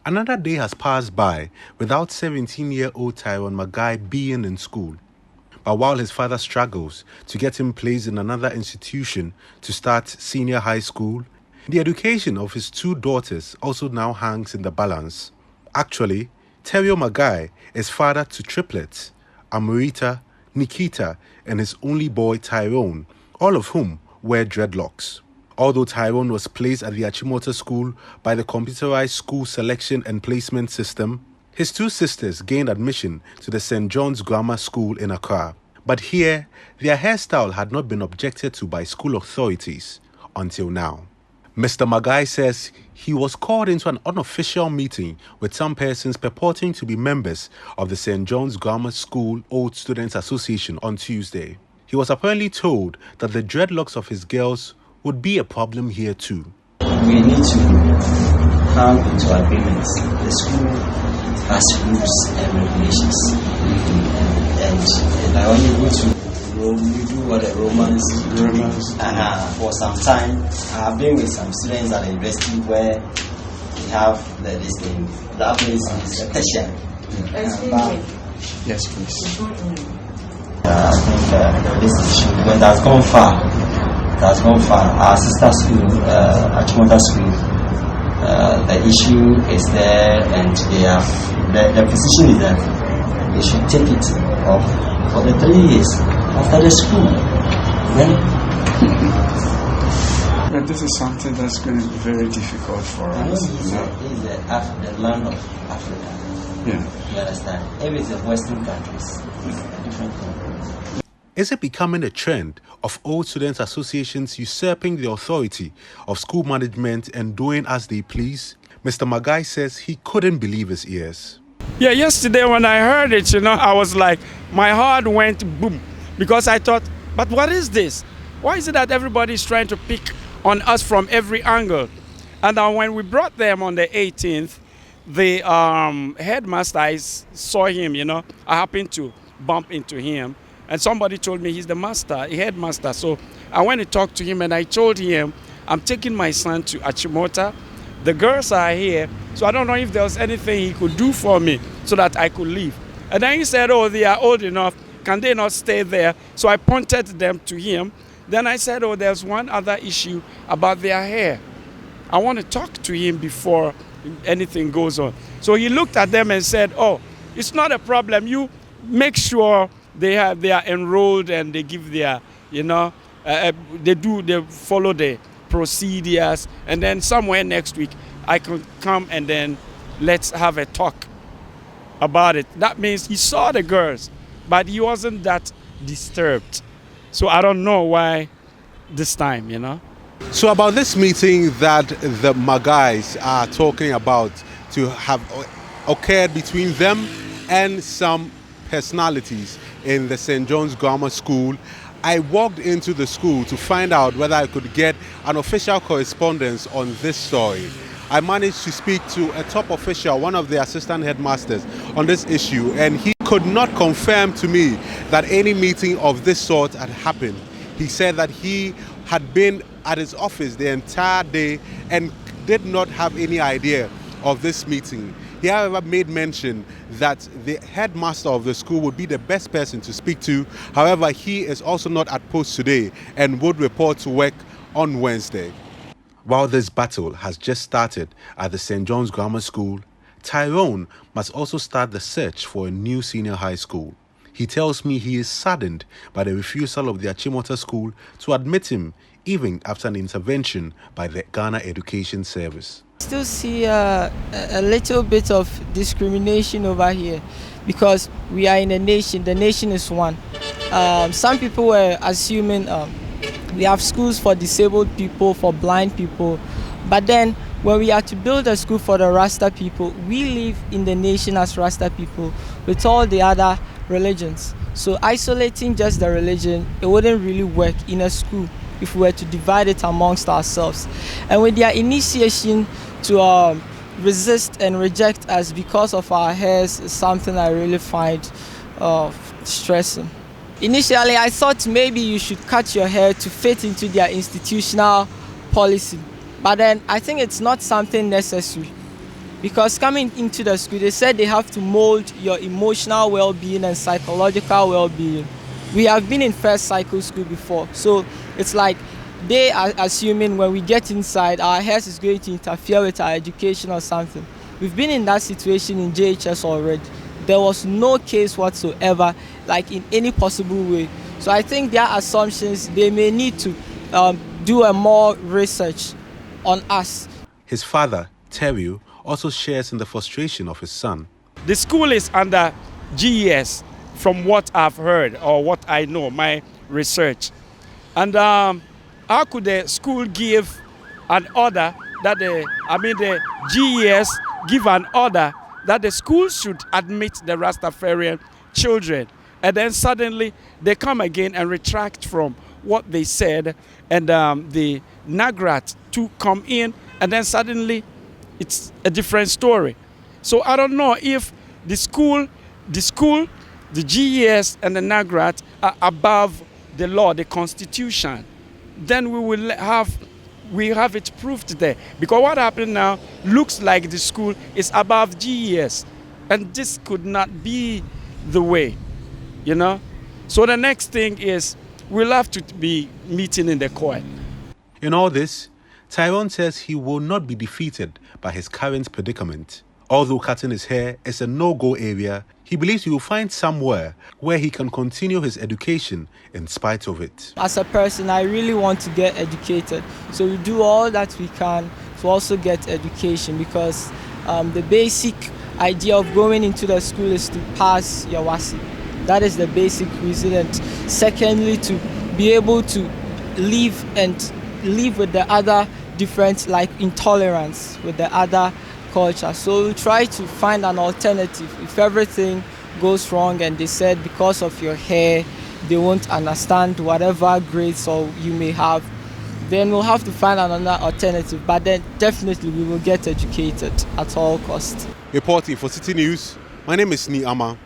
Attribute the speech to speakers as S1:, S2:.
S1: Another day has passed by without 17-year-old Tyrone Magai being in school. But while his father struggles to get him placed in another institution to start senior high school, the education of his two daughters also now hangs in the balance. Actually, Terrio Magai is father to triplets, Amrita, Nikita, and his only boy Tyrone, all of whom wear dreadlocks. Although Tyrone was placed at the Achimota School by the computerized school selection and placement system, his two sisters gained admission to the St. John's Grammar School in Accra. But here, their hairstyle had not been objected to by school authorities until now. Mr. Magai says he was called into an unofficial meeting with some persons purporting to be members of the St. John's Grammar School Old Students Association on Tuesday. He was apparently told that the dreadlocks of his girls would be a problem here too.
S2: We need to come into agreement. The school has rules and regulations, and I only go to Rome. We do what the Romans for some time. I have been with some students at the university where we have this thing. That place is special.
S3: Yes, please.
S2: I think this issue, when that's gone far. Our sister school, Achimota School, the issue is there, and they have the position is that they should take it off for the 3 years after the school.
S3: But this is something that's going to be very difficult for us.
S2: It's the land of Africa.
S3: Yeah.
S2: You understand? If it's the Western countries, it's a different thing.
S1: Is it becoming a trend of old students' associations usurping the authority of school management and doing as they please? Mr. Magai says he couldn't believe his ears.
S4: Yeah, yesterday when I heard it, I was like, my heart went boom. Because I thought, but what is this? Why is it that everybody is trying to pick on us from every angle? And when we brought them on the 18th, the headmaster, I saw him, I happened to bump into him. And somebody told me he's the headmaster. So I went to talk to him and I told him, I'm taking my son to Achimota. The girls are here. So I don't know if there was anything he could do for me so that I could leave. And then he said, oh, they are old enough. Can they not stay there? So I pointed them to him. Then I said, oh, there's one other issue about their hair. I want to talk to him before anything goes on. So he looked at them and said, oh, it's not a problem. You make sure they are enrolled and they give their, they follow the procedures, and then somewhere next week I could come and then let's have a talk about it. That means he saw the girls, but he wasn't that disturbed. So I don't know why this time,
S1: So about this meeting that the Magais are talking about to have occurred between them and some personalities in the St. John's Grammar School, I walked into the school to find out whether I could get an official correspondence on this story. I managed to speak to a top official, one of the assistant headmasters, on this issue, and he could not confirm to me that any meeting of this sort had happened. He said that he had been at his office the entire day and did not have any idea of this meeting. He, however, made mention that the headmaster of the school would be the best person to speak to. However, he is also not at post today and would report to work on Wednesday. While this battle has just started at the St. John's Grammar School, Tyrone must also start the search for a new senior high school. He tells me he is saddened by the refusal of the Achimota School to admit him, even after an intervention by the Ghana Education Service.
S5: Still see a little bit of discrimination over here because we are in a nation. The nation is one. Some people were assuming we have schools for disabled people, for blind people, but then when we are to build a school for the Rasta people, we live in the nation as Rasta people with all the other religions. So isolating just the religion, it wouldn't really work in a school if we were to divide it amongst ourselves. And with their initiation to resist and reject us because of our hairs is something I really find stressing. Initially, I thought maybe you should cut your hair to fit into their institutional policy. But then I think it's not something necessary because coming into the school, they said they have to mold your emotional well-being and psychological well-being. We have been in first cycle school before, so it's like they are assuming when we get inside, our health is going to interfere with our education or something. We've been in that situation in JHS already. There was no case whatsoever, like in any possible way. So I think their assumptions, they may need to do a more research on us.
S1: His father, Terry, also shares in the frustration of his son.
S4: The school is under GES, from what I've heard or what I know, my research. And how could the school give an order that the GES give an order that the school should admit the Rastafarian children, and then suddenly they come again and retract from what they said, and the Nagrat to come in, and then suddenly it's a different story. So I don't know if the school, the GES and the Nagrat are above the law, the constitution. Then we have it proved there. Because what happened now looks like the school is above GES. And this could not be the way, you know. So the next thing is we'll have to be meeting in the court.
S1: In all this, Tyrone says he will not be defeated by his current predicament. Although cutting his hair is a no-go area, he believes he will find somewhere where he can continue his education in spite of it.
S5: As a person, I really want to get educated. So we do all that we can to also get education, because the basic idea of going into the school is to pass your WASI. That is the basic reason. And secondly, to be able to live with the other different, like intolerance with the other culture. So we try to find an alternative. If everything goes wrong and they said because of your hair they won't understand whatever grades or you may have, then we'll have to find another alternative. But then definitely we will get educated at all costs.
S1: Reporting for Citi News, my name is Ni Ama.